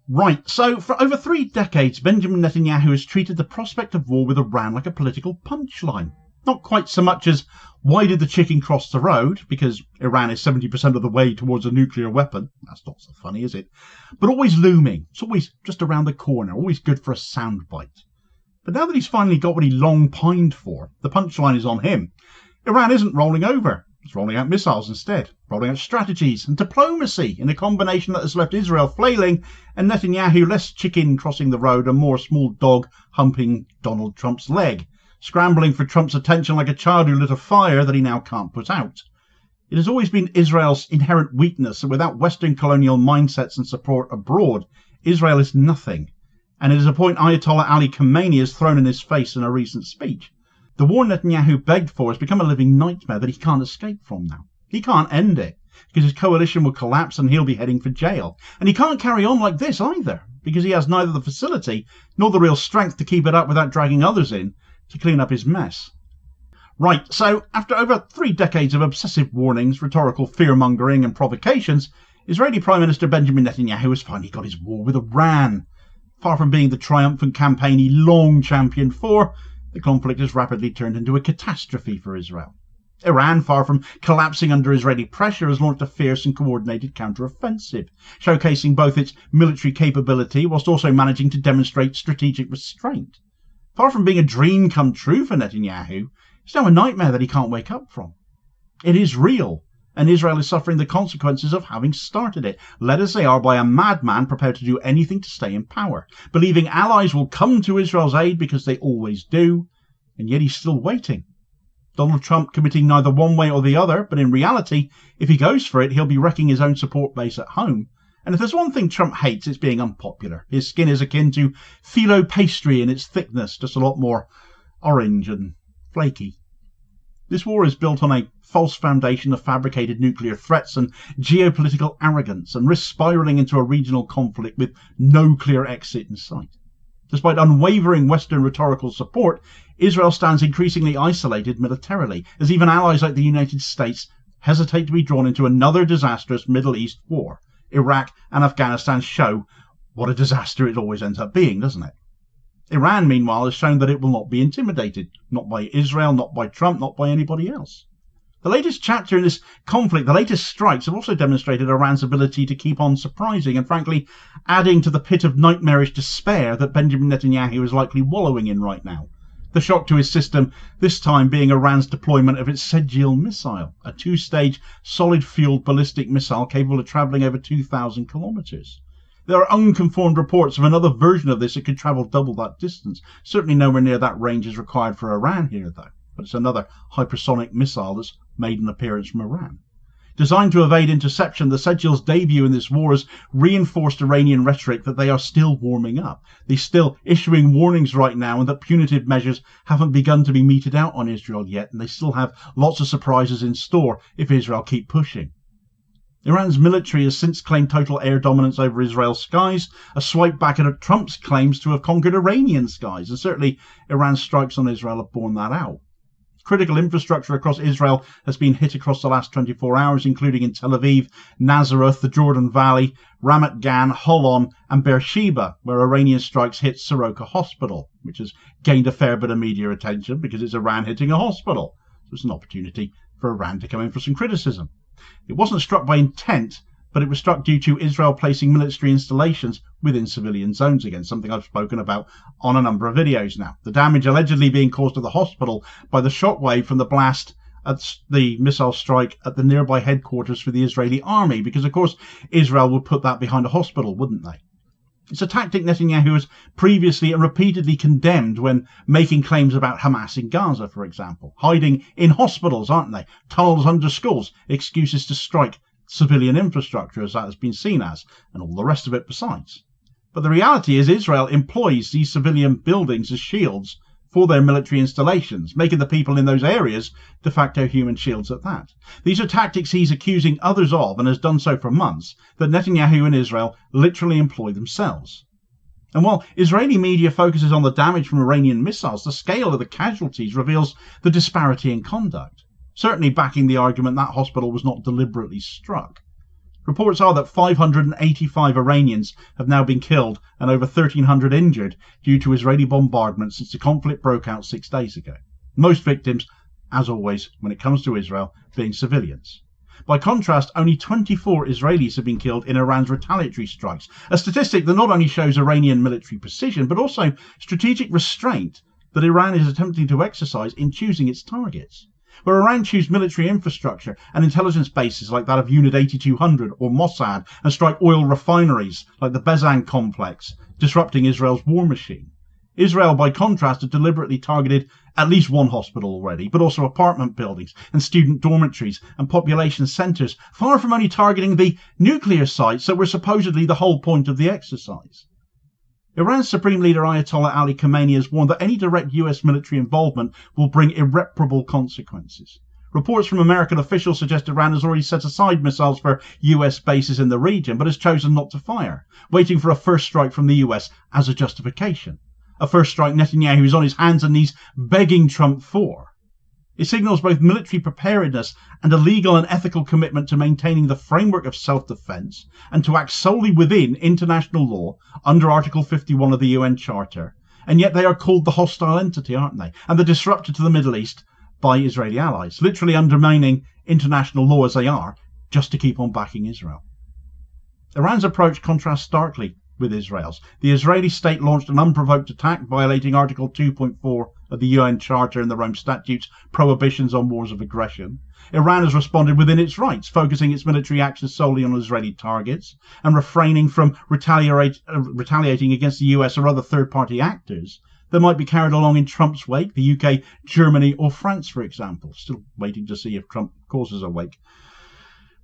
Right, so for over 3 decades, Benjamin Netanyahu has treated the prospect of war with Iran like a political punchline. Not quite so much as, why did the chicken cross the road? Because Iran is 70% of the way towards a nuclear weapon. That's not so funny, is it? But always looming. It's always just around the corner, always good for a soundbite. But now that he's finally got what he long pined for, the punchline is on him. Iran isn't rolling over. It's rolling out missiles instead, rolling out strategies and diplomacy in a combination that has left Israel flailing and Netanyahu less chicken crossing the road and more small dog humping Donald Trump's leg, scrambling for Trump's attention like a child who lit a fire that he now can't put out. It has always been Israel's inherent weakness that without Western colonial mindsets and support abroad, Israel is nothing. And it is a point Ayatollah Ali Khamenei has thrown in his face in a recent speech. The war Netanyahu begged for has become a living nightmare that he can't escape from now. He can't end it, because his coalition will collapse and he'll be heading for jail. And he can't carry on like this either, because he has neither the facility nor the real strength to keep it up without dragging others in to clean up his mess. Right, so after over 3 decades of obsessive warnings, rhetorical fear-mongering and provocations, Israeli Prime Minister Benjamin Netanyahu has finally got his war with Iran. Far from being the triumphant campaign he long championed for, the conflict has rapidly turned into a catastrophe for Israel. Iran, far from collapsing under Israeli pressure, has launched a fierce and coordinated counter-offensive, showcasing both its military capability whilst also managing to demonstrate strategic restraint. Far from being a dream come true for Netanyahu, it's now a nightmare that he can't wake up from. It is real, and Israel is suffering the consequences of having started it, led as they are by a madman prepared to do anything to stay in power, believing allies will come to Israel's aid because they always do, and yet he's still waiting. Donald Trump committing neither one way or the other, but in reality, if he goes for it, he'll be wrecking his own support base at home. And if there's one thing Trump hates, it's being unpopular. His skin is akin to phyllo pastry in its thickness, just a lot more orange and flaky. This war is built on a false foundation of fabricated nuclear threats and geopolitical arrogance, and risks spiralling into a regional conflict with no clear exit in sight. Despite unwavering Western rhetorical support, Israel stands increasingly isolated militarily, as even allies like the United States hesitate to be drawn into another disastrous Middle East war. Iraq and Afghanistan show what a disaster it always ends up being, doesn't it? Iran, meanwhile, has shown that it will not be intimidated, not by Israel, not by Trump, not by anybody else. The latest chapter in this conflict, the latest strikes, have also demonstrated Iran's ability to keep on surprising and, frankly, adding to the pit of nightmarish despair that Benjamin Netanyahu is likely wallowing in right now. The shock to his system, this time being Iran's deployment of its Sejil missile, a 2-stage, solid-fueled ballistic missile capable of travelling over 2,000 kilometres. There are unconfirmed reports of another version of this that could travel double that distance. Certainly nowhere near that range is required for Iran here, though. But it's another hypersonic missile that's made an appearance from Iran. Designed to evade interception, the Sejil's debut in this war has reinforced Iranian rhetoric that they are still warming up. They're still issuing warnings right now, and that punitive measures haven't begun to be meted out on Israel yet, and they still have lots of surprises in store if Israel keep pushing. Iran's military has since claimed total air dominance over Israel's skies, a swipe back at Trump's claims to have conquered Iranian skies, and certainly Iran's strikes on Israel have borne that out. Critical infrastructure across Israel has been hit across the last 24 hours, including in Tel Aviv, Nazareth, the Jordan Valley, Ramat Gan, Holon and Beersheba, where Iranian strikes hit Soroka Hospital, which has gained a fair bit of media attention because it's Iran hitting a hospital. So it's an opportunity for Iran to come in for some criticism. It wasn't struck by intent, but it was struck due to Israel placing military installations within civilian zones again, something I've spoken about on a number of videos now. The damage allegedly being caused to the hospital by the shockwave from the blast at the missile strike at the nearby headquarters for the Israeli army, because of course Israel would put that behind a hospital, wouldn't they? It's a tactic Netanyahu has previously and repeatedly condemned when making claims about Hamas in Gaza, for example. Hiding in hospitals, aren't they? Tunnels under schools, excuses to strike civilian infrastructure, as that has been seen as, and all the rest of it besides. But the reality is Israel employs these civilian buildings as shields for their military installations, making the people in those areas de facto human shields at that. These are tactics he's accusing others of, and has done so for months, that Netanyahu and Israel literally employ themselves. And while Israeli media focuses on the damage from Iranian missiles, the scale of the casualties reveals the disparity in conduct, certainly backing the argument that hospital was not deliberately struck. Reports are that 585 Iranians have now been killed and over 1,300 injured due to Israeli bombardment since the conflict broke out 6 days ago. Most victims, as always, when it comes to Israel, being civilians. By contrast, only 24 Israelis have been killed in Iran's retaliatory strikes, a statistic that not only shows Iranian military precision, but also strategic restraint that Iran is attempting to exercise in choosing its targets. Where Iran choose military infrastructure and intelligence bases like that of Unit 8200 or Mossad and strike oil refineries like the Bezan complex, disrupting Israel's war machine. Israel, by contrast, have deliberately targeted at least one hospital already, but also apartment buildings and student dormitories and population centres, far from only targeting the nuclear sites that were supposedly the whole point of the exercise. Iran's Supreme Leader Ayatollah Ali Khamenei has warned that any direct US military involvement will bring irreparable consequences. Reports from American officials suggest Iran has already set aside missiles for US bases in the region, but has chosen not to fire, waiting for a first strike from the US as a justification. A first strike Netanyahu is on his hands and knees begging Trump for. It signals both military preparedness and a legal and ethical commitment to maintaining the framework of self-defense and to act solely within international law under Article 51 of the UN Charter. And yet they are called the hostile entity, aren't they? And the disruptor to the Middle East by Israeli allies, literally undermining international law as they are, just to keep on backing Israel. Iran's approach contrasts starkly with Israel's. The Israeli state launched an unprovoked attack violating Article 2.4 of the UN Charter and the Rome Statutes, prohibitions on wars of aggression. Iran has responded within its rights, focusing its military actions solely on Israeli targets and refraining from retaliating against the US or other third-party actors that might be carried along in Trump's wake, the UK, Germany or France, for example. Still waiting to see if Trump causes a wake.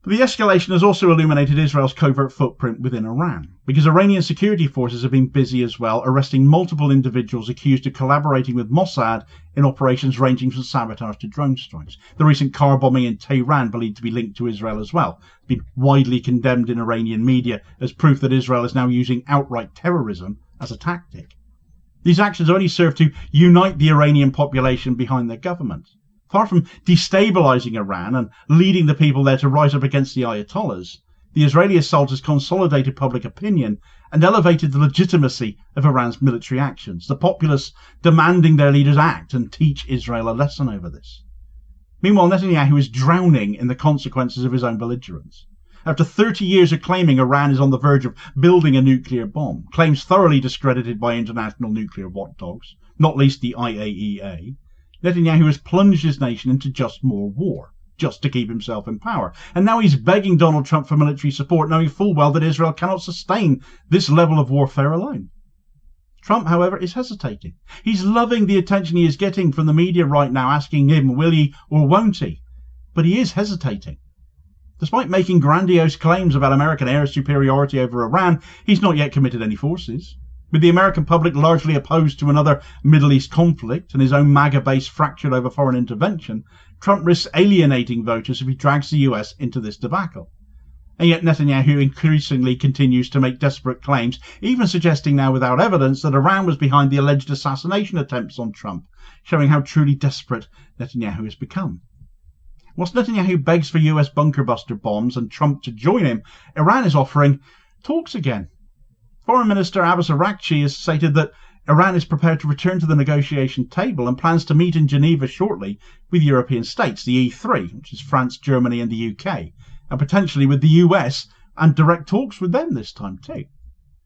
But the escalation has also illuminated Israel's covert footprint within Iran, because Iranian security forces have been busy as well, arresting multiple individuals accused of collaborating with Mossad in operations ranging from sabotage to drone strikes. The recent car bombing in Tehran, believed to be linked to Israel as well, has been widely condemned in Iranian media as proof that Israel is now using outright terrorism as a tactic. These actions only serve to unite the Iranian population behind their government. Far from destabilizing Iran and leading the people there to rise up against the Ayatollahs, the Israeli assault has consolidated public opinion and elevated the legitimacy of Iran's military actions, the populace demanding their leaders act and teach Israel a lesson over this. Meanwhile, Netanyahu is drowning in the consequences of his own belligerence. After 30 years of claiming Iran is on the verge of building a nuclear bomb, claims thoroughly discredited by international nuclear watchdogs, not least the IAEA, Netanyahu has plunged his nation into just more war, just to keep himself in power. And now he's begging Donald Trump for military support, knowing full well that Israel cannot sustain this level of warfare alone. Trump, however, is hesitating. He's loving the attention he is getting from the media right now, asking him, will he or won't he? But he is hesitating. Despite making grandiose claims about American air superiority over Iran, he's not yet committed any forces. With the American public largely opposed to another Middle East conflict and his own MAGA base fractured over foreign intervention, Trump risks alienating voters if he drags the US into this debacle. And yet Netanyahu increasingly continues to make desperate claims, even suggesting now without evidence that Iran was behind the alleged assassination attempts on Trump, showing how truly desperate Netanyahu has become. Whilst Netanyahu begs for US bunker buster bombs and Trump to join him, Iran is offering talks again. Foreign Minister Abbas Araghchi has stated that Iran is prepared to return to the negotiation table and plans to meet in Geneva shortly with European states, the E3, which is France, Germany and the UK, and potentially with the US and direct talks with them this time too.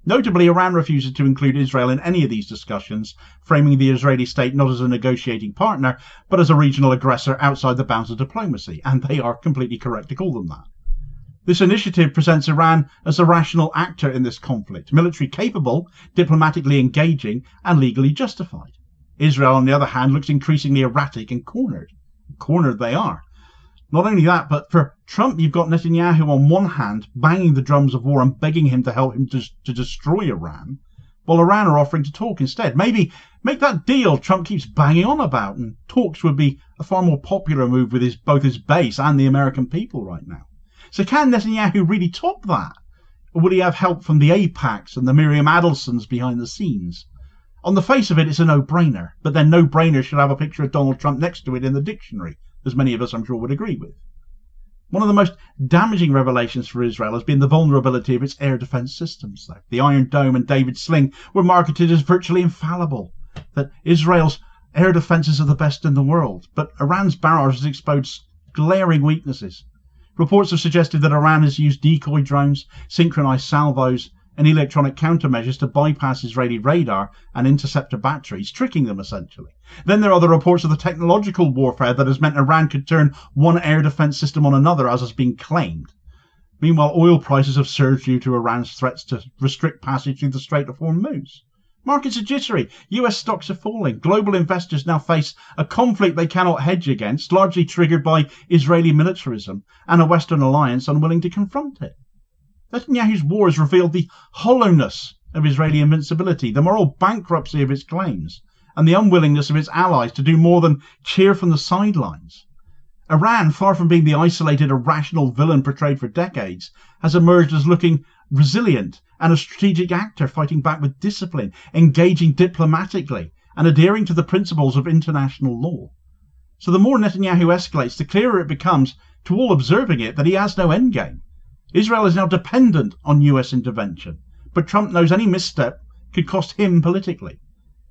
Notably, Iran refuses to include Israel in any of these discussions, framing the Israeli state not as a negotiating partner, but as a regional aggressor outside the bounds of diplomacy, and they are completely correct to call them that. This initiative presents Iran as a rational actor in this conflict, military capable, diplomatically engaging, and legally justified. Israel, on the other hand, looks increasingly erratic and cornered. Cornered they are. Not only that, but for Trump, you've got Netanyahu on one hand banging the drums of war and begging him to help him to destroy Iran, while Iran are offering to talk instead. Maybe make that deal Trump keeps banging on about, and talks would be a far more popular move with both his base and the American people right now. So can Netanyahu really top that? Or will he have help from the AIPACs and the Miriam Adelsons behind the scenes? On the face of it, it's a no-brainer, but then no-brainer should have a picture of Donald Trump next to it in the dictionary, as many of us I'm sure would agree with. One of the most damaging revelations for Israel has been the vulnerability of its air defense systems. The Iron Dome and David Sling were marketed as virtually infallible, that Israel's air defenses are the best in the world, but Iran's barrage has exposed glaring weaknesses. Reports have suggested that Iran has used decoy drones, synchronized salvos, and electronic countermeasures to bypass Israeli radar and interceptor batteries, tricking them essentially. Then there are the reports of the technological warfare that has meant Iran could turn one air defense system on another, as has been claimed. Meanwhile, oil prices have surged due to Iran's threats to restrict passage through the Strait of Hormuz. Markets are jittery. US stocks are falling. Global investors now face a conflict they cannot hedge against, largely triggered by Israeli militarism and a Western alliance unwilling to confront it. Netanyahu's war has revealed the hollowness of Israeli invincibility, the moral bankruptcy of its claims, and the unwillingness of its allies to do more than cheer from the sidelines. Iran, far from being the isolated, irrational villain portrayed for decades, has emerged as looking resilient and a strategic actor fighting back with discipline, engaging diplomatically, and adhering to the principles of international law. So the more Netanyahu escalates, the clearer it becomes to all observing it that he has no endgame. Israel is now dependent on US intervention, but Trump knows any misstep could cost him politically.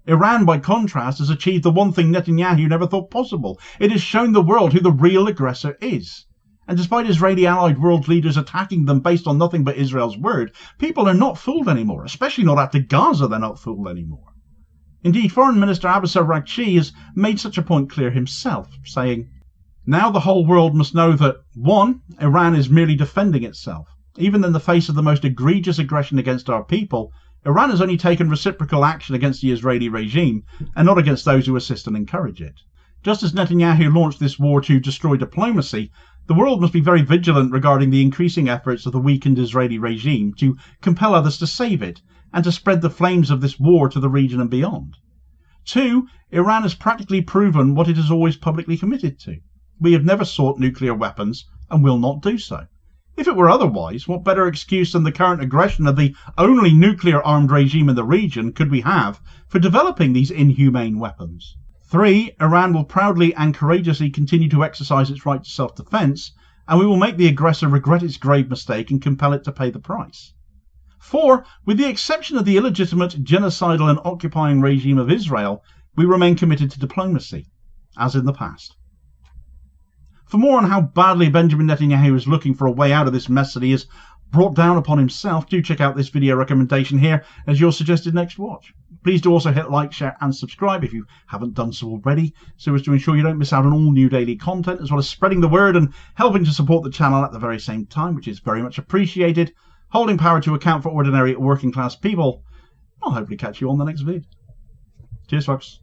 Iran, by contrast, has achieved the one thing Netanyahu never thought possible. It has shown the world who the real aggressor is. And despite Israeli allied world leaders attacking them based on nothing but Israel's word, people are not fooled anymore, especially not after Gaza they're not fooled anymore. Indeed, Foreign Minister Abbas Araghchi has made such a point clear himself, saying, "Now the whole world must know that, 1. Iran is merely defending itself. Even in the face of the most egregious aggression against our people, Iran has only taken reciprocal action against the Israeli regime and not against those who assist and encourage it. Just as Netanyahu launched this war to destroy diplomacy, the world must be very vigilant regarding the increasing efforts of the weakened Israeli regime to compel others to save it and to spread the flames of this war to the region and beyond. 2. Iran has practically proven what it has always publicly committed to. We have never sought nuclear weapons and will not do so. If it were otherwise, what better excuse than the current aggression of the only nuclear-armed regime in the region could we have for developing these inhumane weapons? 3. Iran will proudly and courageously continue to exercise its right to self-defense, and we will make the aggressor regret its grave mistake and compel it to pay the price. 4. With the exception of the illegitimate, genocidal and occupying regime of Israel, we remain committed to diplomacy, as in the past." For more on how badly Benjamin Netanyahu is looking for a way out of this mess that he has brought down upon himself, do check out this video recommendation here as your suggested next watch. Please do also hit like, share and subscribe if you haven't done so already, so as to ensure you don't miss out on all new daily content, as well as spreading the word and helping to support the channel at the very same time, which is very much appreciated. Holding power to account for ordinary working class people. I'll hopefully catch you on the next vid. Cheers folks.